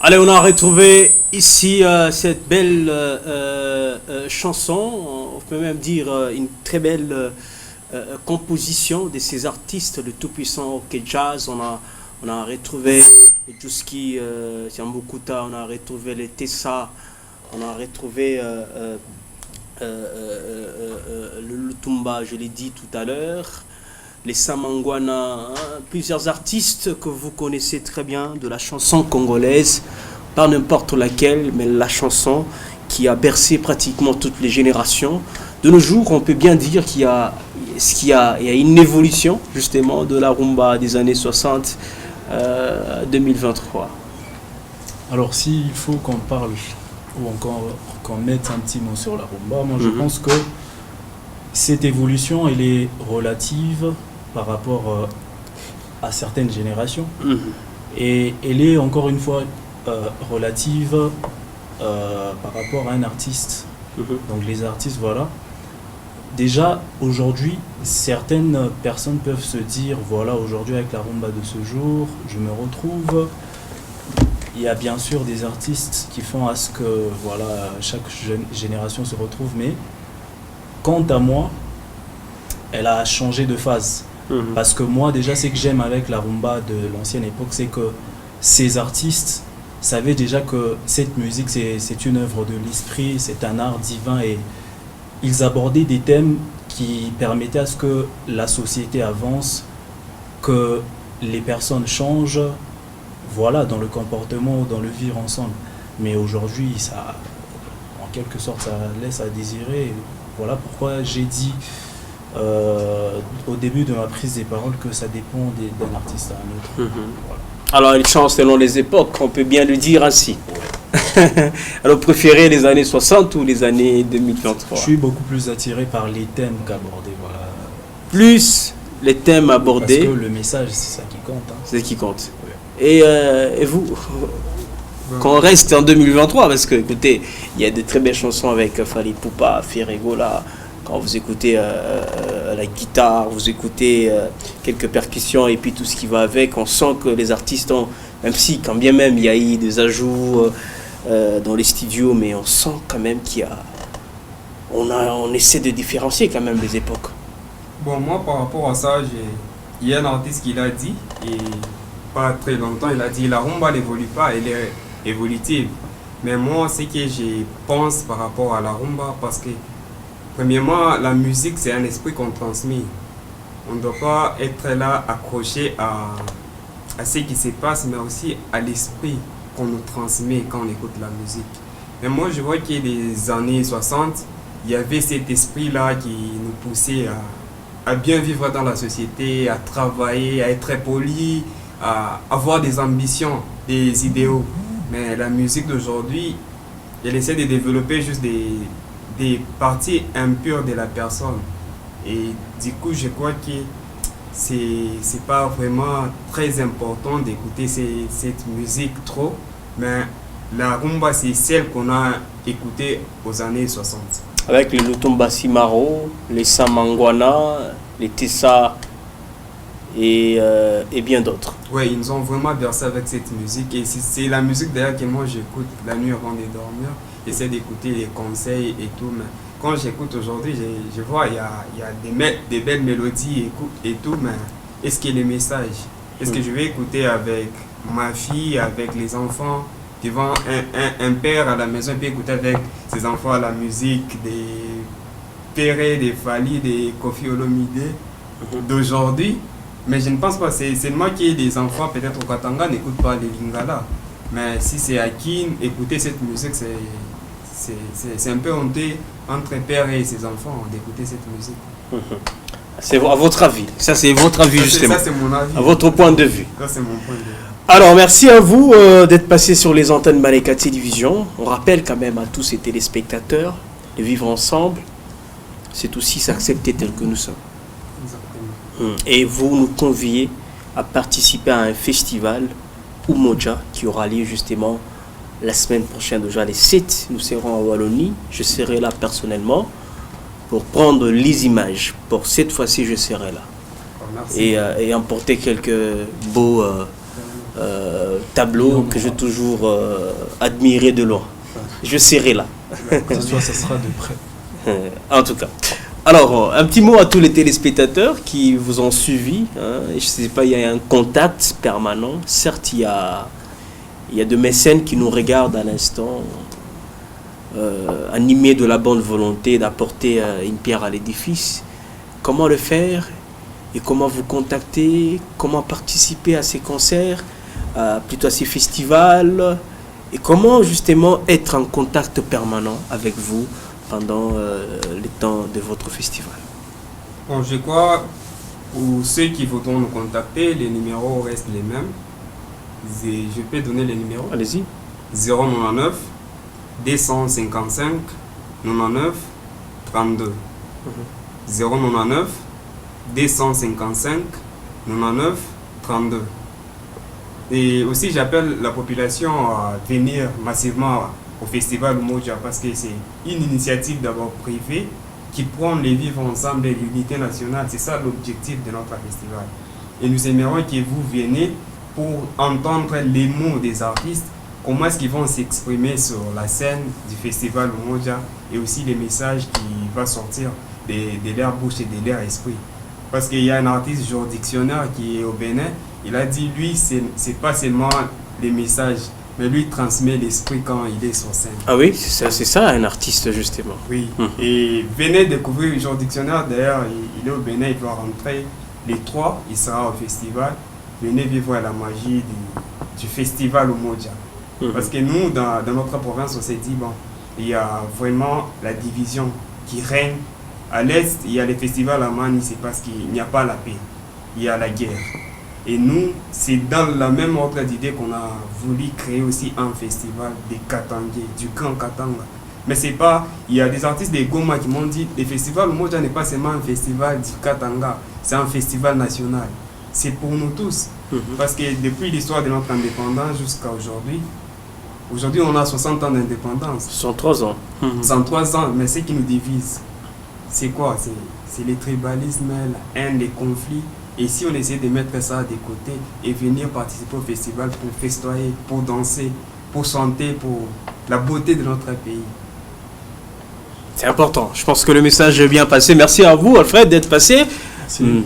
Allez, on a retrouvé ici cette belle chanson, on peut même dire une très belle composition de ces artistes, le tout-puissant OK Jazz. On a retrouvé les Juski Siambukuta, on a retrouvé les Tessa, on a retrouvé le Lutumba, je l'ai dit tout à l'heure, les Samangwana, plusieurs artistes que vous connaissez très bien de la chanson congolaise, pas n'importe laquelle, mais la chanson qui a bercé pratiquement toutes les générations. De nos jours, on peut bien dire qu'il y a une évolution justement de la rumba des années 60 à 2023. Alors s'il faut qu'on parle ou encore qu'on mette un petit mot sur la rumba, moi je pense que cette évolution elle est relative par rapport à certaines générations et elle est encore une fois relative par rapport à un artiste. Donc les artistes, voilà. Déjà aujourd'hui, certaines personnes peuvent se dire voilà, aujourd'hui avec la rumba de ce jour, je me retrouve. Il y a bien sûr des artistes qui font à ce que voilà, chaque génération se retrouve, mais quant à moi, elle a changé de phase. Parce que moi, déjà, ce que j'aime avec la rumba de l'ancienne époque, c'est que ces artistes savaient déjà que cette musique, c'est une œuvre de l'esprit, c'est un art divin, et ils abordaient des thèmes qui permettaient à ce que la société avance, que les personnes changent, voilà, dans le comportement ou dans le vivre ensemble. Mais aujourd'hui, ça, en quelque sorte, ça laisse à désirer. Voilà pourquoi j'ai dit au début de ma prise des paroles que ça dépend d'un artiste à un autre. Voilà. Alors, il change selon les époques, on peut bien le dire ainsi. Alors, préférez les années 60 ou les années 2023? Je suis beaucoup plus attiré par les thèmes qu'abordés. Voilà. Plus les thèmes abordés. Parce que le message, c'est ça qui compte. Hein. C'est ce qui compte. Ouais. Et vous, quand on reste en 2023, parce que, écoutez, il y a de très belles chansons avec Fali Poupa, Ferregola. Quand vous écoutez la guitare, vous écoutez quelques percussions et puis tout ce qui va avec, on sent que les artistes ont, même si quand bien même il y a eu des ajouts dans les studios, mais on sent quand même on essaie de différencier quand même les époques. Bon, moi par rapport à ça, il y a un artiste qui l'a dit, et pas très longtemps, il a dit la rumba n'évolue pas, elle est évolutive. Mais moi, ce que je pense par rapport à la rumba, parce que premièrement, la musique, c'est un esprit qu'on transmet. On ne doit pas être là accroché à ce qui se passe, mais aussi à l'esprit qu'on nous transmet quand on écoute la musique. Mais moi, je vois que les années 60, il y avait cet esprit-là qui nous poussait à bien vivre dans la société, à travailler, à être très poli, à avoir des ambitions, des idéaux. Mais la musique d'aujourd'hui, elle essaie de développer juste des parties impures de la personne, et du coup je crois que c'est pas vraiment très important d'écouter cette musique trop, mais la rumba c'est celle qu'on a écoutée aux années 60. Avec les Lutumba Simaro, les Samangwana, les Tessa et bien d'autres. Ouais, ils nous ont vraiment bercé avec cette musique. Et c'est la musique d'ailleurs que moi j'écoute la nuit avant de dormir. J'essaie d'écouter les conseils et tout. Mais quand j'écoute aujourd'hui, je vois il y a des belles mélodies et tout. Mais est-ce qu'il y a les messages? Est-ce que je vais écouter avec ma fille, avec les enfants, devant un père à la maison, puis écouter avec ses enfants la musique des Péré, des Fali, des Kofi Olomide d'aujourd'hui? Mais je ne pense pas, c'est moi qui ai des enfants, peut-être au Katanga, n'écoute pas les Lingala. Mais si c'est à qui écouter cette musique, c'est un peu honteux entre père et ses enfants d'écouter cette musique. C'est à votre avis. Ça, c'est votre avis, justement. Ça, c'est mon avis. À votre point de vue. Ça, c'est mon point de vue. Alors, merci à vous d'être passé sur les antennes Maleka Télévision. On rappelle quand même à tous ces téléspectateurs de vivre ensemble. C'est aussi s'accepter tel que nous sommes. Exactement. Et vous nous conviez à participer à un festival Umoja qui aura lieu justement la semaine prochaine. Déjà les 7, nous serons en Wallonie. Je serai là personnellement pour prendre les images. Pour cette fois-ci, je serai là. Merci. Et emporter quelques beaux tableaux que j'ai toujours admirés de loin. Je serai là. Que ce soit, ça sera de près. En tout cas. Alors, un petit mot à tous les téléspectateurs qui vous ont suivi. Je ne sais pas, il y a un contact permanent. Certes, il y a de mécènes qui nous regardent à l'instant, animés de la bonne volonté d'apporter une pierre à l'édifice. Comment le faire et comment vous contacter, comment participer à ces concerts, plutôt à ces festivals, et comment justement être en contact permanent avec vous pendant le temps de votre festival. Bon, je crois, pour ceux qui voudront nous contacter, les numéros restent les mêmes. Je peux donner les numéros. Allez-y. 099 255 99 32. 099 255 99 32. Et aussi, j'appelle la population à venir massivement au festival Umoja parce que c'est une initiative d'abord privée qui prend les vivre ensemble et l'unité nationale. C'est ça l'objectif de notre festival. Et nous aimerions que vous veniez pour entendre les mots des artistes, comment est-ce qu'ils vont s'exprimer sur la scène du festival Umoja et aussi les messages qui vont sortir de leur bouche et de leur esprit. Parce qu'il y a un artiste, Georges Dictionnaire, qui est au Bénin, il a dit, lui, c'est pas seulement les messages, mais lui transmet l'esprit quand il est sur scène. Ah oui, c'est ça un artiste justement. Oui, et venez découvrir Georges Dictionnaire, d'ailleurs, il est au Bénin, il doit rentrer les 3, il sera au festival. Venez vivre la magie du festival Umoja. Parce que nous, dans notre province, on s'est dit, bon, il y a vraiment la division qui règne. À l'Est, il y a les festivals à Mani, c'est parce qu'il n'y a pas la paix, il y a la guerre. Et nous, c'est dans la même ordre d'idée qu'on a voulu créer aussi un festival des Katangais, du Grand Katanga. Mais c'est pas, il y a des artistes des Goma qui m'ont dit, le festival Umoja n'est pas seulement un festival du Katanga, c'est un festival national. C'est pour nous tous. Parce que depuis l'histoire de notre indépendance jusqu'à aujourd'hui, on a 60 ans d'indépendance. 103 ans. 103 ans, mais ce qui nous divise, c'est quoi? C'est les tribalismes, la haine, les conflits. Et si on essaie de mettre ça de côté et venir participer au festival pour festoyer, pour danser, pour chanter, pour la beauté de notre pays. C'est important. Je pense que le message est bien passé. Merci à vous, Alfred, d'être passé. Merci.